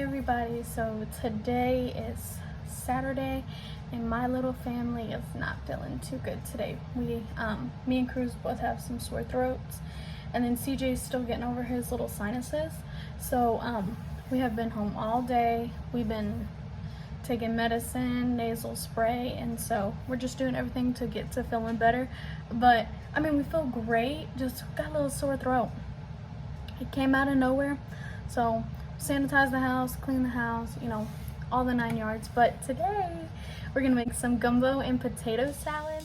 everybody. So today is Saturday and my little family is not feeling too good today. Me and Cruz both have some sore throats, and then CJ's still getting over his little sinuses. So we have been home all day. We've been taking medicine, nasal spray, and so we're just doing everything to get to feeling better. But I mean, we feel great, just got a little sore throat. It came out of nowhere. So sanitize the house, clean the house, you know, all the 9 yards. But today we're gonna make some gumbo and potato salad.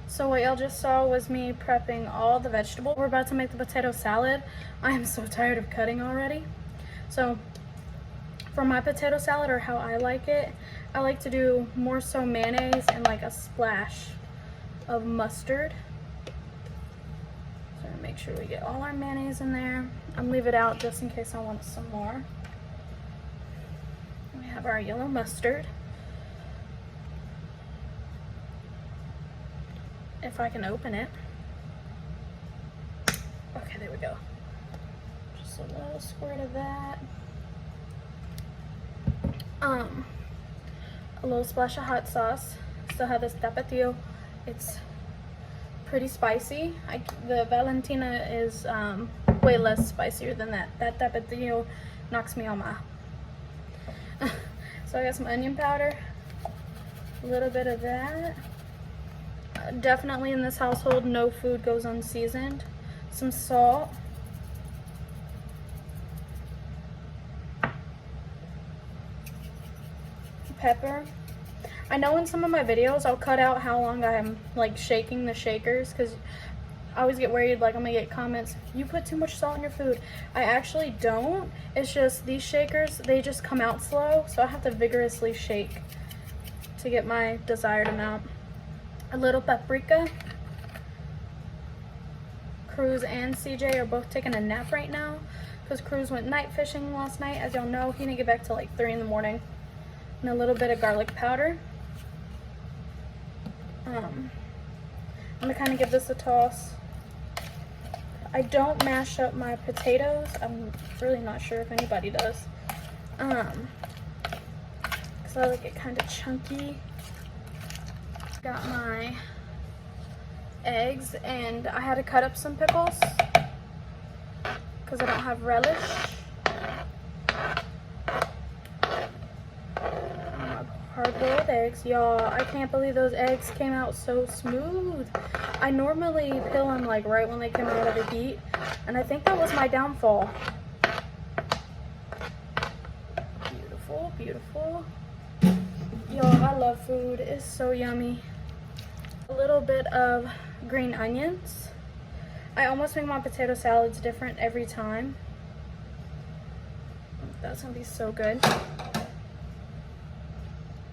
So what y'all just saw was me prepping all the vegetables. We're about to make the potato salad. I am so tired of cutting already. So for my potato salad, or how I like it, I like to do more so mayonnaise and like a splash of mustard. So make sure we get all our mayonnaise in there. I'm leave it out just in case I want some more. We have our yellow mustard. If I can open it. Okay, there we go. Just a little squirt of that. A little splash of hot sauce. Still have this tapatio. It's pretty spicy. The Valentina is way less spicier than that. That tapatio knocks me on my. So I got some onion powder. A little bit of that. Definitely in this household, no food goes unseasoned. Some salt. Pepper. I know in some of my videos I'll cut out how long I am like shaking the shakers, because I always get worried like I'm gonna get comments, you put too much salt in your food. I actually don't. It's just these shakers, they just come out slow, so I have to vigorously shake to get my desired amount. A little paprika. Cruz and CJ are both taking a nap right now because Cruz went night fishing last night. As y'all know, he didn't get back till like 3 in the morning. And a little bit of garlic powder. I'm gonna kind of give this a toss. I don't mash up my potatoes. I'm really not sure if anybody does. Because I like it kind of chunky. Got my eggs, and I had to cut up some pickles because I don't have relish. Hard-boiled eggs, y'all. I can't believe those eggs came out so smooth. I normally peel them like right when they come out of the heat, and I think that was my downfall. Beautiful, beautiful. Y'all, I love food. It's so yummy. A little bit of green onions. I almost make my potato salads different every time. That's gonna be so good. And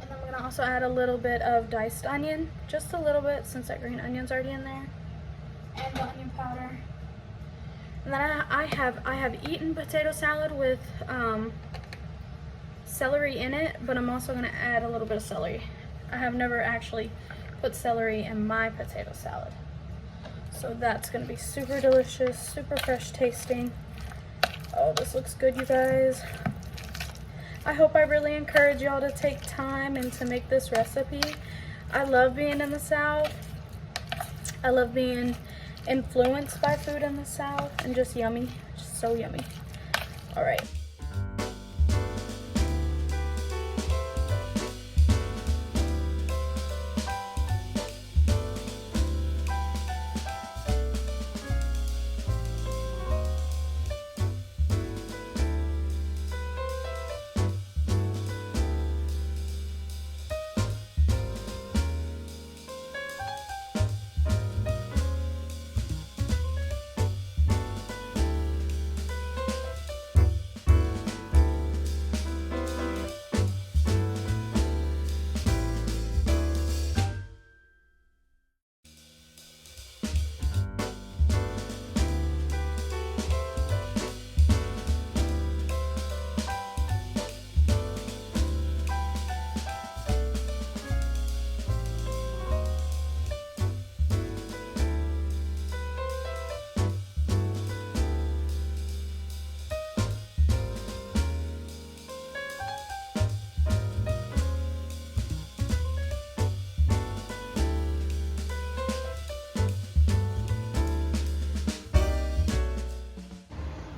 then I'm gonna also add a little bit of diced onion, just a little bit since that green onion's already in there, and the onion powder. And then I have eaten potato salad with celery in it, but I'm also gonna add a little bit of celery. I have never actually put celery in my potato salad. So that's gonna be super delicious, super fresh tasting. Oh, this looks good, you guys. I hope I really encourage y'all to take time and to make this recipe. I love being in the South. I love being influenced by food in the South, and just yummy, just so yummy. All right.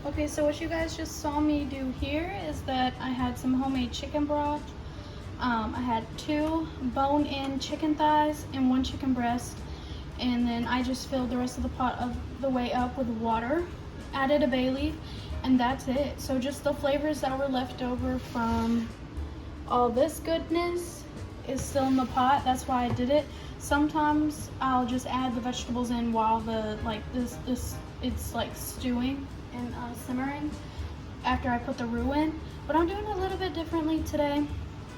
Okay, so what you guys just saw me do here is that I had some homemade chicken broth. I had 2 bone-in chicken thighs and 1 chicken breast, and then I just filled the rest of the pot of the way up with water, added a bay leaf, and that's it. So just the flavors that were left over from all this goodness is still in the pot. That's why I did it. Sometimes I'll just add the vegetables in while the it's like stewing and simmering after I put the roux in, but I'm doing it a little bit differently today.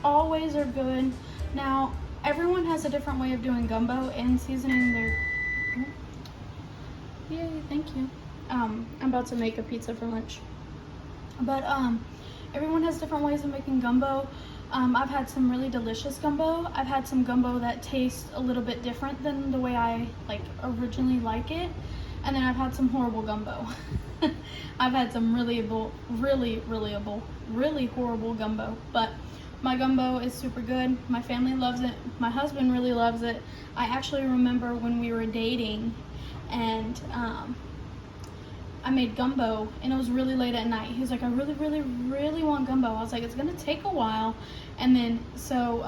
All ways are good. Now, everyone has a different way of doing gumbo and seasoning their... Yay, thank you. I'm about to make a pizza for lunch. But everyone has different ways of making gumbo. I've had some really delicious gumbo. I've had some gumbo that tastes a little bit different than the way I originally like it. And then I've had some horrible gumbo. I've had some really horrible gumbo, but my gumbo is super good. My family loves it. My husband really loves it. I actually remember when we were dating and I made gumbo and it was really late at night. He was like, I really want gumbo. I was like, it's gonna take a while. And then so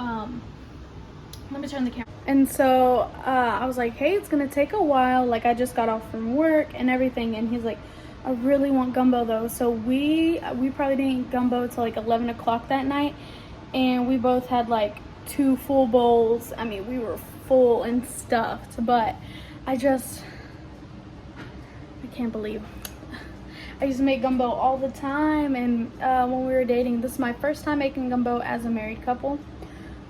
let me turn the camera. And so I was like, hey, it's gonna take a while. Like, I just got off from work and everything. And he's like, I really want gumbo though. So we probably didn't eat gumbo till like 11 o'clock that night. And we both had like 2 full bowls. I mean, we were full and stuffed, but I can't believe I used to make gumbo all the time. And when we were dating, this is my first time making gumbo as a married couple.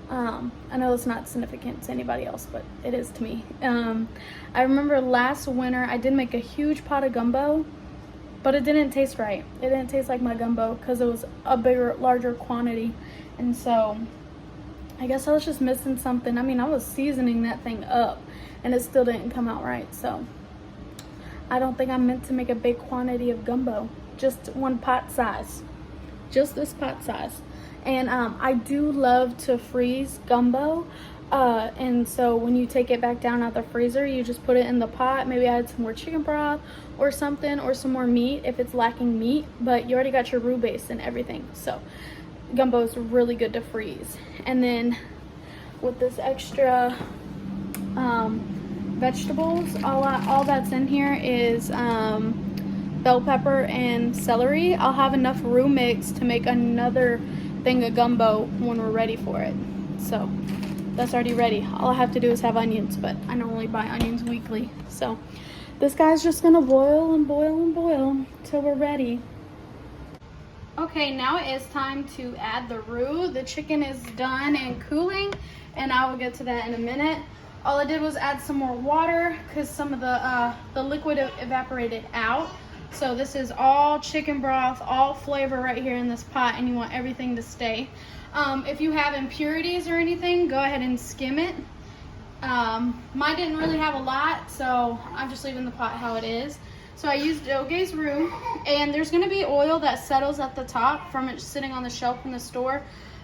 I know it's not significant to anybody else, but it is to me. I remember last winter I did make a huge pot of gumbo, but it didn't taste right. It didn't taste like my gumbo because it was a larger quantity. And so I guess I was just missing something. I mean, I was seasoning that thing up and it still didn't come out right. So I don't think I'm meant to make a big quantity of gumbo, just 1 pot size, just this pot size. And I do love to freeze gumbo. And so when you take it back down out the freezer, you just put it in the pot, maybe add some more chicken broth or something, or some more meat if it's lacking meat, but you already got your roux base and everything. So gumbo is really good to freeze. And then with this extra vegetables, all that's in here is bell pepper and celery. I'll have enough roux mix to make another thing of gumbo when we're ready for it. So that's already ready. All I have to do is have onions, but I normally buy onions weekly. So this guy's just gonna boil and boil and boil till we're ready. Okay, now it is time to add the roux. The chicken is done and cooling, and I will get to that in a minute. All I did was add some more water because some of the liquid evaporated out. So this is all chicken broth, all flavor right here in this pot, and you want everything to stay. If you have impurities or anything, go ahead and skim it. Mine didn't really have a lot, so I'm just leaving the pot how it is. So I used dougets roux, and there's gonna be oil that settles at the top from it sitting on the shelf in the store.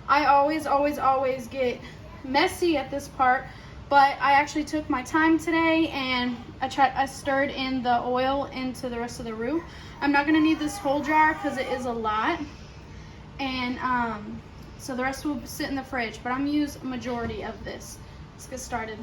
I always get messy at this part, but I actually took my time today and I stirred in the oil into the rest of the roux. I'm not gonna need this whole jar because it is a lot, and so the rest will sit in the fridge, but I'm gonna use a majority of this. Let's get started.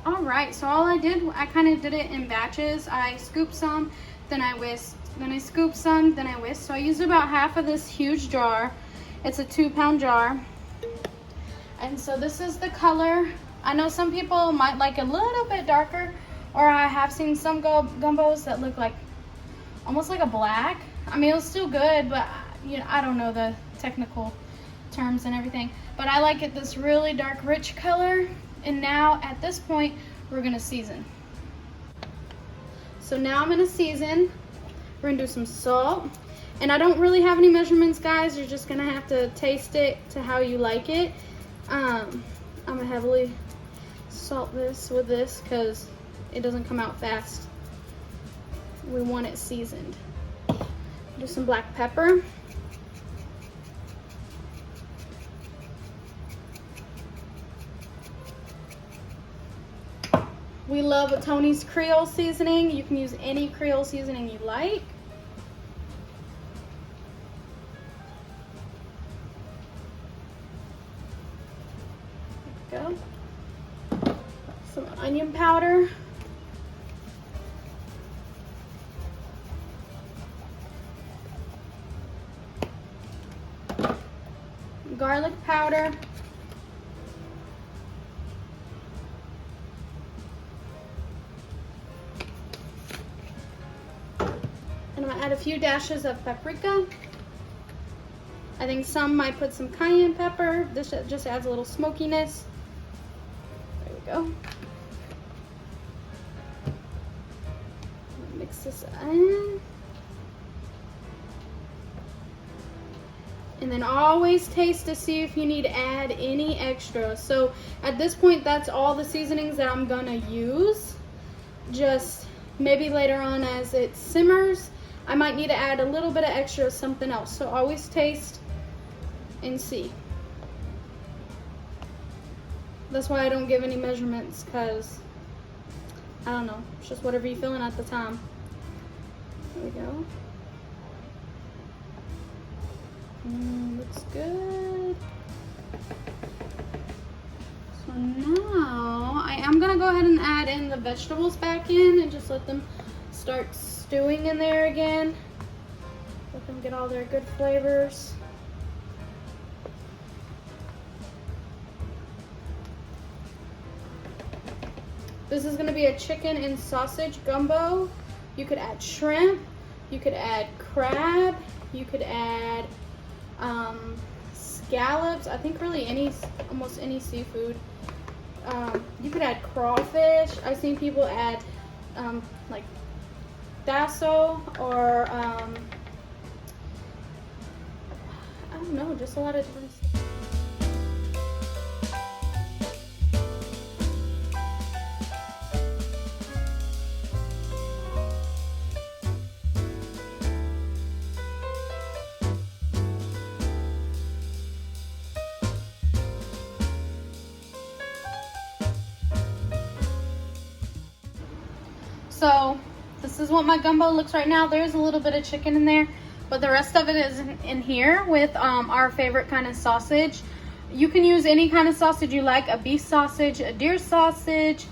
Alright, so all I kind of did it in batches. I scooped some, then I whisked, then I scooped some, then I whisked. So I used about half of this huge jar. It's a 2-pound jar. And so this is the color. I know some people might like a little bit darker, or I have seen some gumbos that look like almost like a black. I mean, it was still good, but you know, I don't know the technical terms and everything. But I like it this really dark, rich color. And now at this point, we're gonna season. So now I'm gonna season. We're gonna do some salt. And I don't really have any measurements, guys. You're just gonna have to taste it to how you like it. I'm gonna heavily salt this with this because it doesn't come out fast. We want it seasoned. Do some black pepper. We love Tony's Creole seasoning. You can use any Creole seasoning you like. There we go. Some onion powder. Garlic powder. And I'm gonna add a few dashes of paprika. I think some might put some cayenne pepper. This just adds a little smokiness. There we go. Mix this in. And then always taste to see if you need to add any extra. So at this point, that's all the seasonings that I'm gonna use. Just maybe later on as it simmers, I might need to add a little bit of extra something else. So always taste and see. That's why I don't give any measurements, because I don't know, it's just whatever you're feeling at the time. There we go. Looks good. So now I am gonna go ahead and add in the vegetables back in and just let them start stewing in there again. Let them get all their good flavors. This is gonna be a chicken and sausage gumbo. You could add shrimp, you could add crab, you could add scallops. I think really almost any seafood. You could add crawfish. I've seen people add like dasso or I don't know, just a lot of different stuff. So this is what my gumbo looks right now. There's a little bit of chicken in there, but the rest of it is in here with our favorite kind of sausage. You can use any kind of sausage you like, a beef sausage, a deer sausage,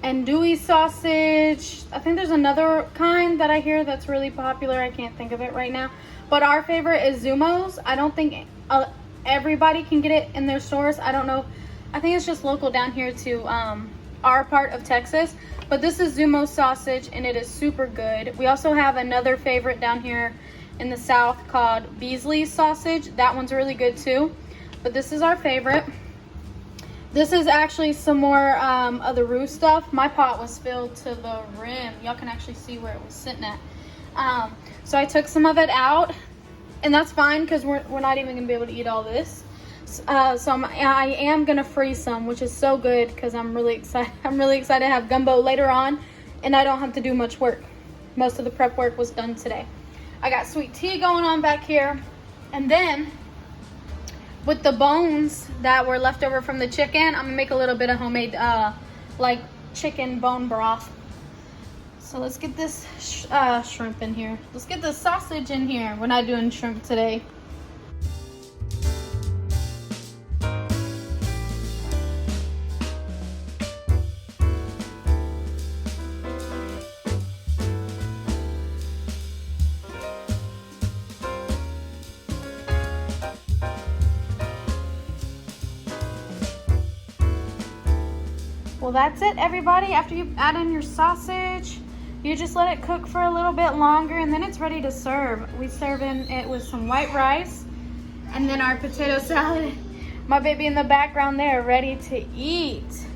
andouille sausage. I think there's another kind that I hear that's really popular. I can't think of it right now. But our favorite is zummos. I don't think everybody can get it in their stores. I don't know. I think it's just local down here to our part of Texas, but this is zummo sausage and it is super good. We also have another favorite down here in the south called Beasley's sausage. That one's really good too, but this is our favorite. This is actually some more of the roux stuff. My pot was filled to the rim. Y'all can actually see where it was sitting at. So I took some of it out, and that's fine because we're not even gonna be able to eat all this. I am gonna freeze some, which is so good because I'm really excited. I'm really excited to have gumbo later on, and I don't have to do much work. Most of the prep work was done today. I got sweet tea going on back here, and then with the bones that were left over from the chicken, I'm gonna make a little bit of homemade like chicken bone broth. So let's get this shrimp in here. Let's get the sausage in here. We're not doing shrimp today. Well, that's it, everybody. After you add in your sausage, you just let it cook for a little bit longer, and then it's ready to serve. We serve in it with some white rice and then our potato salad. My baby in the background there, ready to eat.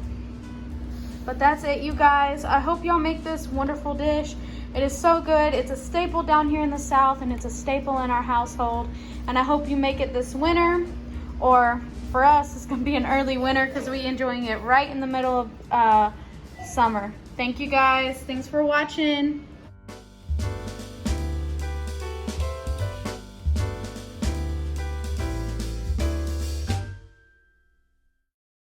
But that's it, you guys. I hope y'all make this wonderful dish. It is so good. It's a staple down here in the South, and it's a staple in our household. And I hope you make it this winter, or for us, it's gonna be an early winter because we're enjoying it right in the middle of summer. Thank you guys. Thanks for watching.